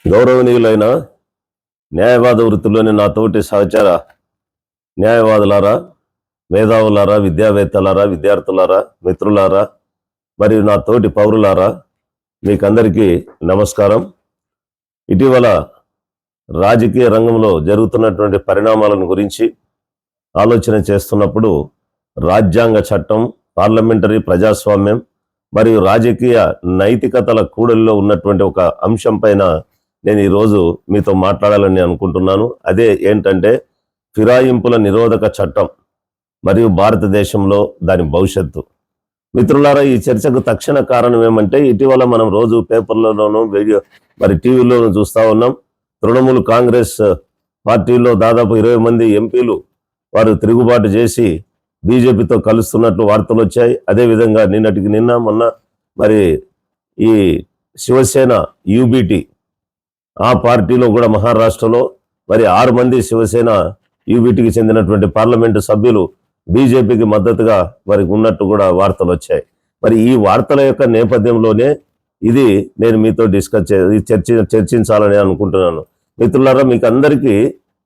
గౌరవనీయులైన న్యాయవాద వృత్తిలోని నా తోటి సహచర న్యాయవాదులారా, మేధావులారా, విద్యావేత్తలారా, విద్యార్థులారా, మిత్రులారా మరియు నా తోటి పౌరులారా, మీకందరికీ నమస్కారం. ఇటీవల రాజకీయ రంగంలో జరుగుతున్నటువంటి పరిణామాలను గురించి ఆలోచన చేస్తున్నప్పుడు రాజ్యాంగ చట్టం, పార్లమెంటరీ ప్రజాస్వామ్యం మరియు రాజకీయ నైతికతల కూడలిలో ఉన్నటువంటి ఒక అంశం పైన నేను ఈరోజు మీతో మాట్లాడాలని అనుకుంటున్నాను. అదే ఏంటంటే ఫిరాయింపుల నిరోధక చట్టం మరియు భారతదేశంలో దాని భవిష్యత్తు. మిత్రులారా, ఈ చర్చకు తక్షణ కారణం ఏమంటే ఇటీవల మనం రోజు పేపర్లలోనూ టీవీలోనూ చూస్తూ ఉన్నాం. తృణమూల్ కాంగ్రెస్ పార్టీలో దాదాపు 20 మంది ఎంపీలు వారు తిరుగుబాటు చేసి బీజేపీతో కలుస్తున్నట్లు వార్తలు వచ్చాయి. అదేవిధంగా మొన్న ఈ శివసేన యూబీటీ ఆ పార్టీలో కూడా మహారాష్ట్రలో 6 మంది శివసేన యూబీటీకి చెందినటువంటి పార్లమెంటు సభ్యులు బీజేపీకి మద్దతుగా వారికి ఉన్నట్టు కూడా వార్తలు వచ్చాయి. ఈ వార్తల యొక్క నేపథ్యంలోనే ఇది నేను మీతో చర్చించాలని అనుకుంటున్నాను. మిత్రులారా, మీకు అందరికీ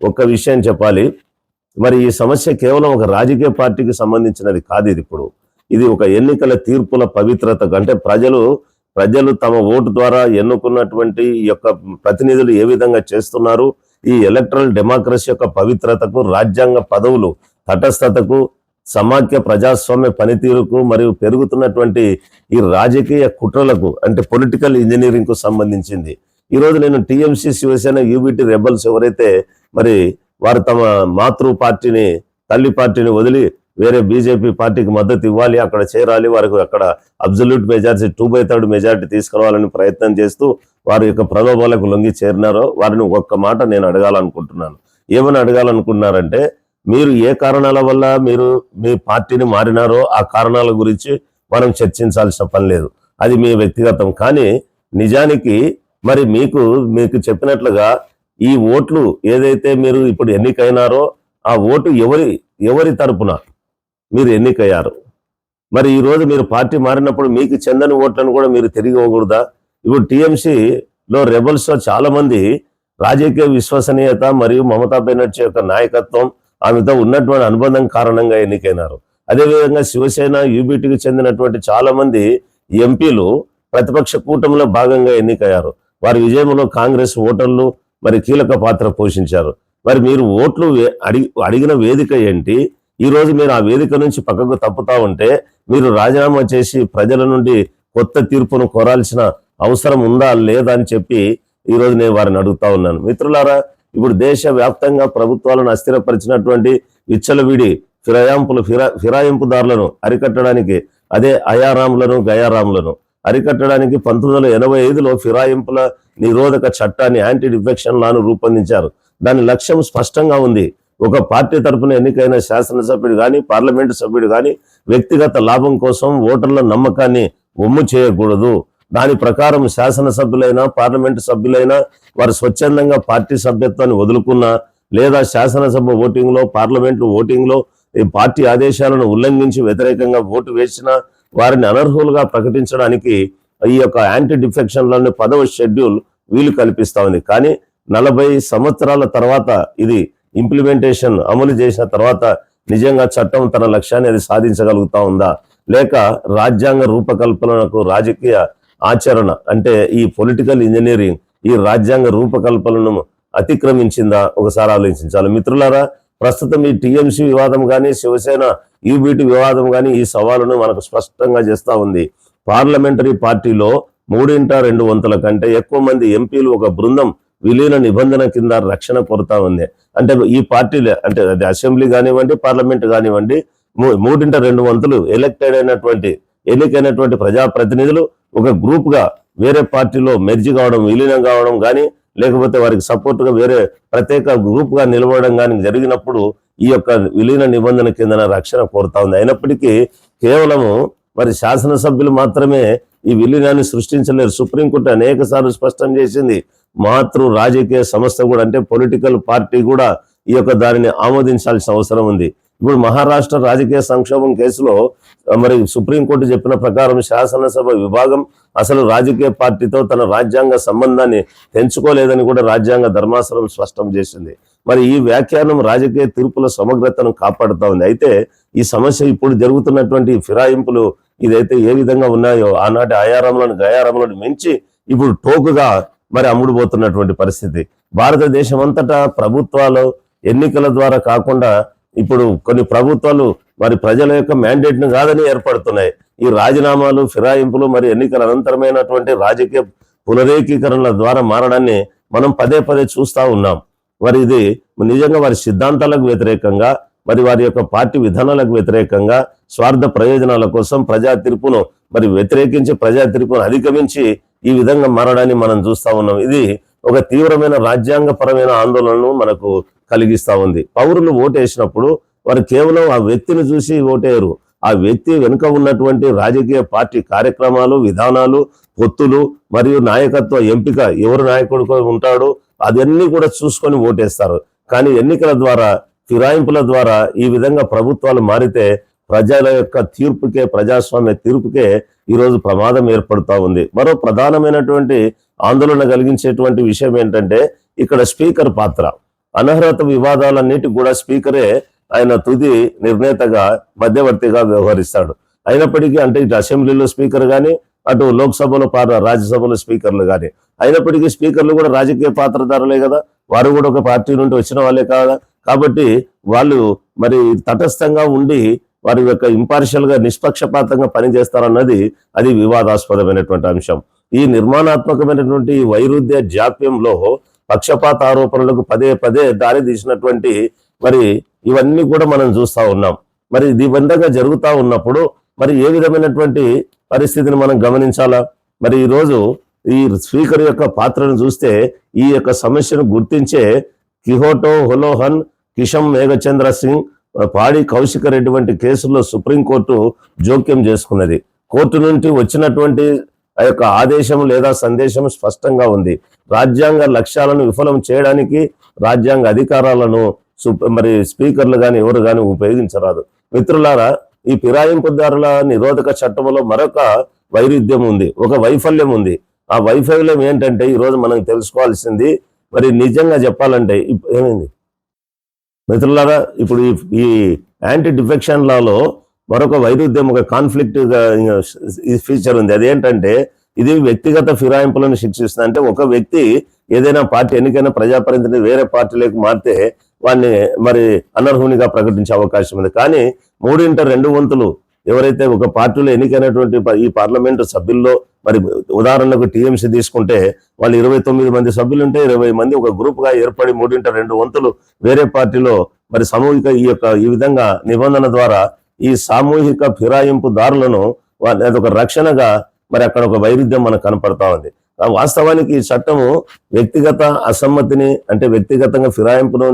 ఒక విషయం చెప్పాలి. ఈ సమస్య కేవలం ఒక రాజకీయ పార్టీకి సంబంధించినది కాదు. ఇది ఒక ఎన్నికల తీర్పుల పవిత్రత అంటే ప్రజలు తమ ఓటు ద్వారా ఎన్నుకున్నటువంటి యొక్క ప్రతినిధులు ఏ విధంగా చేస్తున్నారు, ఈ ఎలక్ట్రల్ డెమోక్రసీ యొక్క పవిత్రతకు, రాజ్యాంగ పదవులు తటస్థతకు, సమాఖ్య ప్రజాస్వామ్య పనితీరుకు మరియు పెరుగుతున్నటువంటి ఈ రాజకీయ కుట్రలకు అంటే పొలిటికల్ ఇంజనీరింగ్ కు సంబంధించింది. ఈరోజు నేను టీఎంసీ, శివసేన, యూబీటీ రెబల్స్ ఎవరైతే వారు తమ మాతృ పార్టీని, తల్లి పార్టీని వదిలి వేరే బీజేపీ పార్టీకి మద్దతు ఇవ్వాలి, అక్కడ చేరాలి, వారికి అక్కడ అబ్జల్యూట్ మెజారిటీ 2/3 మెజారిటీ తీసుకురావాలని ప్రయత్నం చేస్తూ వారి యొక్క ప్రలోభాలకు లొంగి చేరినారో వారిని ఒక్క మాట నేను అడగాలనుకుంటున్నాను. ఏమని అడగాలనుకుంటున్నారంటే, మీరు ఏ కారణాల వల్ల మీరు మీ పార్టీని మారినారో ఆ కారణాల గురించి మనం చర్చించాల్సిన పని లేదు, అది మీ వ్యక్తిగతం. కానీ నిజానికి మీకు చెప్పినట్లుగా ఈ ఓట్లు ఏదైతే మీరు ఇప్పుడు ఎన్నికైనారో ఆ ఓటు ఎవరి తరపున మీరు ఎన్నికయ్యారు? ఈరోజు మీరు పార్టీ మారినప్పుడు మీకు చెందని ఓట్లను కూడా మీరు తిరిగి ఇవ్వకూడదా? ఇప్పుడు టీఎంసీలో రెబల్స్లో చాలా మంది రాజకీయ విశ్వసనీయత మరియు మమతా బెనర్జీ యొక్క నాయకత్వం, ఆమెతో ఉన్నటువంటి అనుబంధం కారణంగా ఎన్నికైనారు. అదేవిధంగా శివసేన, యూబీటీకి చెందినటువంటి చాలా మంది ఎంపీలు ప్రతిపక్ష కూటమిలో భాగంగా ఎన్నికయ్యారు. వారి విజయంలో కాంగ్రెస్ ఓటర్లు కీలక పాత్ర పోషించారు. మీరు ఓట్లు అడిగిన వేదిక ఏంటి? ఈరోజు మీరు ఆ వేదిక నుంచి పక్కకు తప్పుతా ఉంటే మీరు రాజీనామా చేసి ప్రజల నుండి కొత్త తీర్పును కోరాల్సిన అవసరం ఉందా లేదా అని చెప్పి ఈరోజు నేను వారిని అడుగుతా ఉన్నాను. మిత్రులారా, ఇప్పుడు దేశ వ్యాప్తంగా ప్రభుత్వాలను అస్థిరపరిచినటువంటి విచ్చలవిడి ఫిరాయింపుదారులను అరికట్టడానికి, అదే అయారాములను, గయారాములను అరికట్టడానికి 1985లో ఫిరాయింపుల నిరోధక చట్టాన్ని, యాంటీ డిఫెక్షన్ లాను రూపొందించారు. దాని లక్ష్యం స్పష్టంగా ఉంది. ఒక పార్టీ తరఫున ఎన్నికైన శాసనసభ్యుడు కానీ, పార్లమెంటు సభ్యుడు కానీ వ్యక్తిగత లాభం కోసం ఓటర్ల నమ్మకాన్ని ఒమ్ము చేయకూడదు. దాని ప్రకారం శాసనసభ్యులైనా, పార్లమెంటు సభ్యులైనా వారు స్వచ్ఛందంగా పార్టీ సభ్యత్వాన్ని వదులుకున్నా లేదా శాసనసభ ఓటింగ్లో, పార్లమెంటు ఓటింగ్లో ఈ పార్టీ ఆదేశాలను ఉల్లంఘించి వ్యతిరేకంగా ఓటు వేసినా వారిని అనర్హులుగా ప్రకటించడానికి ఈ యొక్క యాంటీ డిఫెక్షన్లోని 10వ షెడ్యూల్ వీలు కల్పిస్తా ఉంది. కానీ 40 సంవత్సరాల తర్వాత ఇది ఇంప్లిమెంటేషన్ అమలు చేసిన తర్వాత నిజంగా చట్టం తన లక్ష్యాన్ని అది సాధించగలుగుతా ఉందా, లేక రాజ్యాంగ రూపకల్పనకు రాజకీయ ఆచరణ అంటే ఈ పొలిటికల్ ఇంజనీరింగ్ ఈ రాజ్యాంగ రూపకల్పనను అతిక్రమించిందా ఒకసారి ఆలోచించాలి. మిత్రులారా, ప్రస్తుతం ఈ టీఎంసీ వివాదం కానీ, శివసేన యూబీటీ వివాదం కానీ ఈ సవాలును మనకు స్పష్టంగా చేస్తూ ఉంది. పార్లమెంటరీ పార్టీలో 3/2 కంటే ఎక్కువ మంది ఎంపీలు ఒక బృందం విలీన నిబంధన కింద రక్షణ కోరుతా ఉంది. అంటే ఈ పార్టీలే అంటే అది అసెంబ్లీ కానివ్వండి, పార్లమెంట్ కానివ్వండి, 3/2 ఎన్నికైనటువంటి ప్రజాప్రతినిధులు ఒక గ్రూప్ గా వేరే పార్టీలో మెర్జి కావడం, విలీనం కావడం కానీ, లేకపోతే వారికి సపోర్ట్ గా వేరే ప్రత్యేక గ్రూప్ గా నిలబడడం కానీ జరిగినప్పుడు ఈ యొక్క విలీన నిబంధన కింద రక్షణ కోరుతా ఉంది. అయినప్పటికీ కేవలము శాసనసభ్యులు మాత్రమే ఈ విలీనాన్ని సృష్టించలేరు. సుప్రీంకోర్టు అనేక సార్లు స్పష్టం చేసింది. మాతృ రాజకీయ సంస్థ కూడా అంటే పొలిటికల్ పార్టీ కూడా ఈ యొక్క దానిని ఆమోదించాల్సిన అవసరం ఉంది. ఇప్పుడు మహారాష్ట్ర రాజకీయ సంక్షోభం కేసులో మరి సుప్రీంకోర్టు చెప్పిన ప్రకారం శాసనసభ విభాగం అసలు రాజకీయ పార్టీతో తన రాజ్యాంగ సంబంధాన్ని తెంచుకోలేదని కూడా రాజ్యాంగ ధర్మాసనం స్పష్టం చేసింది. మరి ఈ వ్యాఖ్యానం రాజకీయ తీర్పుల సమగ్రతను కాపాడుతా ఉంది. అయితే ఈ సమస్య ఇప్పుడు జరుగుతున్నటువంటి ఫిరాయింపులు ఇదైతే ఏ విధంగా ఉన్నాయో ఆనాటి ఆయారంలోని గయారంలోని మించి ఇప్పుడు టోకుగా మరి అమ్ముడుపోతున్నటువంటి పరిస్థితి. భారతదేశం అంతటా ప్రభుత్వాలు ఎన్నికల ద్వారా కాకుండా ఇప్పుడు కొన్ని ప్రభుత్వాలు మరి ప్రజల యొక్క మ్యాండేట్ ను కాదని ఏర్పడుతున్నాయి. ఈ రాజీనామాలు, ఫిరాయింపులు మరి ఎన్నికల అనంతరమైనటువంటి రాజకీయ పునరేకీకరణల ద్వారా మారడాన్ని మనం పదే పదే చూస్తా ఉన్నాం. మరి ఇది నిజంగా వారి సిద్ధాంతాలకు వ్యతిరేకంగా, మరి వారి యొక్క పార్టీ విధానాలకు వ్యతిరేకంగా, స్వార్థ ప్రయోజనాల కోసం ప్రజా తీర్పును మరి వ్యతిరేకించి ప్రజా తీర్పును అధిగమించి ఈ విధంగా మారడాన్ని మనం చూస్తా ఉన్నాం. ఇది ఒక తీవ్రమైన రాజ్యాంగపరమైన ఆందోళనను మనకు కలిగిస్తా ఉంది. పౌరులు ఓటేసినప్పుడు వారు కేవలం ఆ వ్యక్తిని చూసి ఓటేయరు. ఆ వ్యక్తి వెనుక ఉన్నటువంటి రాజకీయ పార్టీ కార్యక్రమాలు, విధానాలు, పొత్తులు మరియు నాయకత్వ ఎంపిక, ఎవరు నాయకుడు ఉంటాడో అదన్నీ కూడా చూసుకొని ఓటేస్తారు. కానీ ఎన్నికల ద్వారా, ఫిరాయింపుల ద్వారా ఈ విధంగా ప్రభుత్వాలు మారితే ప్రజల యొక్క తీర్పుకే, ప్రజాస్వామ్య తీర్పుకే ఈరోజు ప్రమాదం ఏర్పడుతూ ఉంది. మరో ప్రధానమైనటువంటి ఆందోళన కలిగించేటువంటి విషయం ఏంటంటే ఇక్కడ స్పీకర్ పాత్ర. అనర్హత వివాదాలన్నిటికి కూడా స్పీకరే ఆయన తుది నిర్ణేతగా, మధ్యవర్తిగా వ్యవహరిస్తాడు. అయినప్పటికీ అంటే ఇటు అసెంబ్లీలో స్పీకర్ కానీ, అటు లోక్సభలో రాజ్యసభలో స్పీకర్లు కానీ, అయినప్పటికీ స్పీకర్లు కూడా రాజకీయ పాత్రధారులే కదా, వారు కూడా ఒక పార్టీ నుండి వచ్చిన వాళ్ళే కాదా. కాబట్టి వాళ్ళు మరి తటస్థంగా ఉండి వారి యొక్క ఇంపార్షియల్ గా, నిష్పక్షపాతంగా పనిచేస్తారన్నది అది వివాదాస్పదమైనటువంటి అంశం. ఈ నిర్మాణాత్మకమైనటువంటి వైరుధ్య జాప్యంలో పక్షపాత ఆరోపణలకు పదే పదే దారి తీసినటువంటి మరి ఇవన్నీ కూడా మనం చూస్తా ఉన్నాం. మరి ఇది విధంగా జరుగుతూ ఉన్నప్పుడు మరి ఏ విధమైనటువంటి పరిస్థితిని మనం గమనించాలా? మరి ఈరోజు ఈ స్పీకర్ యొక్క పాత్రను చూస్తే ఈ యొక్క సమస్యను గుర్తించే కిహోటో హొలోహన్, కిషన్ మేఘచంద్ర సింగ్, పాడి కౌశిక రెడ్డి వంటి కేసుల్లో సుప్రీంకోర్టు జోక్యం చేసుకున్నది. కోర్టు నుండి వచ్చినటువంటి ఆ యొక్క ఆదేశం లేదా సందేశం స్పష్టంగా ఉంది. రాజ్యాంగ లక్ష్యాలను విఫలం చేయడానికి రాజ్యాంగ అధికారాలను మరి స్పీకర్లు కానీ ఎవరు కానీ ఉపయోగించరాదు. మిత్రులారా, ఈ ఫిరాయింపుదారుల నిరోధక చట్టంలో మరొక వైరుధ్యం ఉంది, ఒక వైఫల్యం ఉంది. ఆ వైఫల్యం ఏంటంటే ఈరోజు మనం తెలుసుకోవాల్సింది, మరి నిజంగా చెప్పాలంటే ఏమైంది మిత్రులారా, ఇప్పుడు ఈ యాంటీ డిఫెక్షన్ లాలో మరొక వైరుధ్యం, ఒక కాన్ఫ్లిక్ట్ ఫీచర్ ఉంది. అదేంటంటే ఇది వ్యక్తిగత ఫిరాయింపులను శిక్షిస్తుంది. అంటే ఒక వ్యక్తి ఏదైనా పార్టీ ఎన్నికైనా ప్రజాప్రతినిధి వేరే పార్టీలోకి మారితే వాడిని మరి అనర్హునిగా ప్రకటించే అవకాశం ఉంది. కానీ 3/2 ఎవరైతే ఒక పార్టీలో ఎన్నికైనటువంటి ఈ పార్లమెంటు సభ్యుల్లో, మరి ఉదాహరణకు టీఎంసీ తీసుకుంటే వాళ్ళు 29 మంది సభ్యులు ఉంటే 20 మంది ఒక గ్రూప్ గా ఏర్పడి 3/2 వేరే పార్టీలో మరి సామూహిక ఈ విధంగా నిబంధన ద్వారా ఈ సామూహిక ఫిరాయింపుదారులను అదొక రక్షణగా మరి అక్కడ ఒక వైరుధ్యం మనకు కనపడతా ఉంది. వాస్తవానికి ఈ చట్టము వ్యక్తిగత అసమ్మతిని, అంటే వ్యక్తిగతంగా ఫిరాయింపును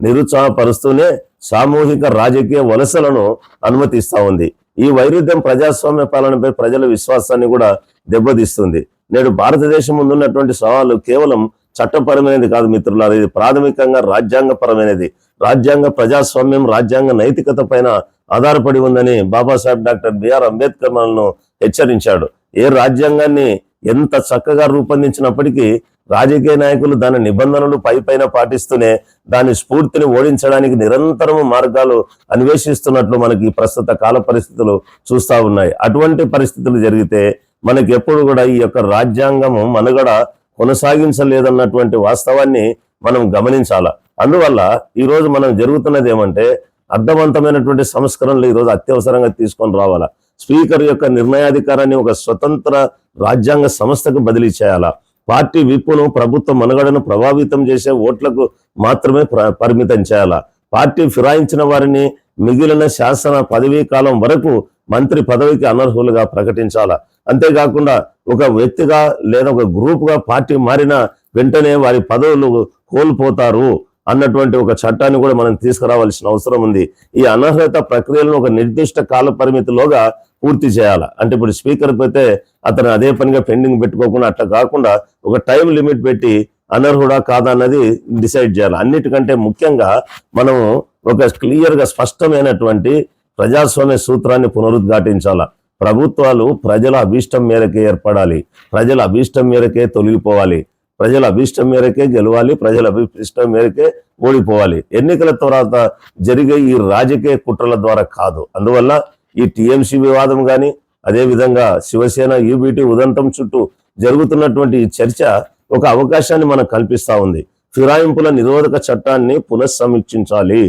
నిరుత్సాహపరుస్తూనే సామూహిక రాజకీయ వలసలను అనుమతిస్తా ఉంది. ఈ వైరుధ్యం ప్రజాస్వామ్య పాలనపై ప్రజల విశ్వాసాన్ని కూడా దెబ్బతీస్తుంది. నేడు భారతదేశం ముందున్నటువంటి సవాలు కేవలం చట్టపరమైనది కాదు మిత్రులారా, ఇది ప్రాథమికంగా రాజ్యాంగపరమైనది. రాజ్యాంగ ప్రజాస్వామ్యం, రాజ్యాంగ నైతికత పైన ఆధారపడి ఉందని బాబాసాహెబ్ డాక్టర్ బిఆర్ అంబేద్కర్ మనల్ని హెచ్చరించాడు. ఏ రాజ్యాంగాన్ని ఎంత చక్కగా రూపొందించినప్పటికీ రాజకీయ నాయకులు దాని నిబంధనలు పైన పాటిస్తూనే దాని స్ఫూర్తిని ఓడించడానికి నిరంతరము మార్గాలు అన్వేషిస్తున్నట్లు మనకి ప్రస్తుత కాల పరిస్థితులు చూస్తా ఉన్నాయి. అటువంటి పరిస్థితులు జరిగితే మనకి ఎప్పుడు కూడా ఈ యొక్క రాజ్యాంగము మనుగడ కొనసాగించలేదన్నటువంటి వాస్తవాన్ని మనం గమనించాల. అందువల్ల ఈరోజు మనం జరుగుతున్నది ఏమంటే అర్థవంతమైనటువంటి సంస్కరణలు ఈరోజు అత్యవసరంగా తీసుకొని రావాలా. స్పీకర్ యొక్క నిర్ణయాధికారాన్ని ఒక స్వతంత్ర రాజ్యాంగ సంస్థకు బదిలీ చేయాలా. పార్టీ విప్పును, ప్రభుత్వ మనుగడను ప్రభావితం చేసే ఓట్లకు మాత్రమే పరిమితం చేయాలా. పార్టీ ఫిరాయించిన వారిని మిగిలిన శాసన పదవీ కాలం వరకు మంత్రి పదవికి అనర్హులుగా ప్రకటించాలా. అంతేకాకుండా ఒక వ్యక్తిగా లేదా ఒక గ్రూప్గా పార్టీ మారిన వెంటనే వారి పదవులు కోల్పోతారు అన్నటువంటి ఒక చట్టాన్ని కూడా మనం తీసుకురావాల్సిన అవసరం ఉంది. ఈ అనర్హత ప్రక్రియలను ఒక నిర్దిష్ట కాల పరిమితిలోగా పూర్తి చేయాలి. అంటే ఇప్పుడు స్పీకర్ పోతే అతను అదే పనిగా పెండింగ్ పెట్టుకోకుండా అట్లా కాకుండా ఒక టైం లిమిట్ పెట్టి అనర్హుడా కాదా అన్నది డిసైడ్ చేయాలి. అన్నిటికంటే ముఖ్యంగా మనము ఒక క్లియర్గా స్పష్టమైనటువంటి ప్రజాస్వామ్య సూత్రాన్ని పునరుద్ఘాటించాలా. ప్రభుత్వాలు ప్రజల అభీష్టం మేరకే ఏర్పడాలి, ప్రజల అభీష్టం మేరకే తొలగిపోవాలి, ప్రజల అభీష్టం మేరకే గెలవాలి, ప్రజల అభీష్టం మేరకే ఓడిపోవాలి. ఎన్నికల తర్వాత జరిగే ఈ రాజకీయ కుట్రల ద్వారా కాదు. అందువల్ల ఈ టీఎంసీ వివాదం కానీ, అదేవిధంగా శివసేన యూబీటీ ఉదంతం చుట్టూ జరుగుతున్నటువంటి ఈ చర్చ ఒక అవకాశాన్ని మనకు కల్పిస్తా ఉంది. ఫిరాయింపుల నిరోధక చట్టాన్ని పునఃసమీక్షించాలి,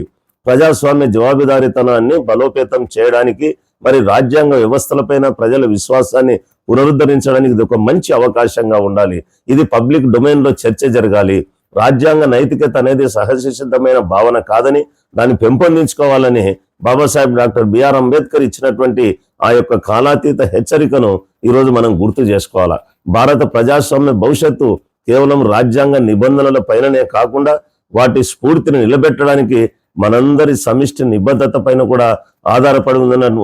ప్రజాస్వామ్య జవాబుదారీతనాన్ని బలోపేతం చేయడానికి, మరి రాజ్యాంగ వ్యవస్థలపైన ప్రజల విశ్వాసాన్ని పునరుద్ధరించడానికి ఇది ఒక మంచి అవకాశంగా ఉండాలి. ఇది పబ్లిక్ డొమైన్ లో చర్చ జరగాలి. రాజ్యాంగ నైతికత అనేది సహజసిద్ధమైన భావన కాదని, దాన్ని పెంపొందించుకోవాలని బాబాసాహెబ్ డాక్టర్ బిఆర్ అంబేద్కర్ ఇచ్చినటువంటి ఆ యొక్క కాలాతీత హెచ్చరికను ఈరోజు మనం గుర్తు చేసుకోవాలా. భారత ప్రజాస్వామ్య భవిష్యత్తు కేవలం రాజ్యాంగ నిబంధనల పైననే కాకుండా వాటి స్ఫూర్తిని నిలబెట్టడానికి మనందరి సమిష్టి నిబద్ధత పైన కూడా ఆధారపడి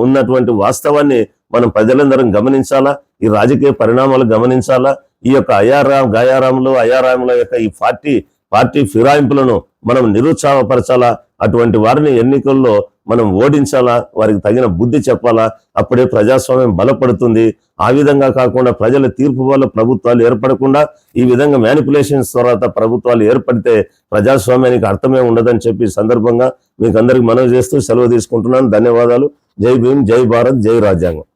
ఉన్నటువంటి వాస్తవాన్ని మనం ప్రజలందరం గమనించాలా. ఈ రాజకీయ పరిణామాలు గమనించాలా. ఈ యొక్క అయారాముల యొక్క ఈ పార్టీ ఫిరాయింపులను మనం నిరుత్సాహపరచాలా. అటువంటి వారిని ఎన్నికల్లో మనం ఓడించాలా, వారికి తగిన బుద్ధి చెప్పాలా. అప్పుడే ప్రజాస్వామ్యం బలపడుతుంది. ఆ విధంగా కాకుండా ప్రజల తీర్పు వల్ల ప్రభుత్వాలు ఏర్పడకుండా ఈ విధంగా మ్యానిపులేషన్స్ తర్వాత ప్రభుత్వాలు ఏర్పడితే ప్రజాస్వామ్యానికి అర్థమే ఉండదని చెప్పి సందర్భంగా మీకు అందరికి మనవి చేస్తూ సెలవు తీసుకుంటున్నాను. ధన్యవాదాలు. జై భీమ్, జై భారత్, జై రాజ్యాంగం.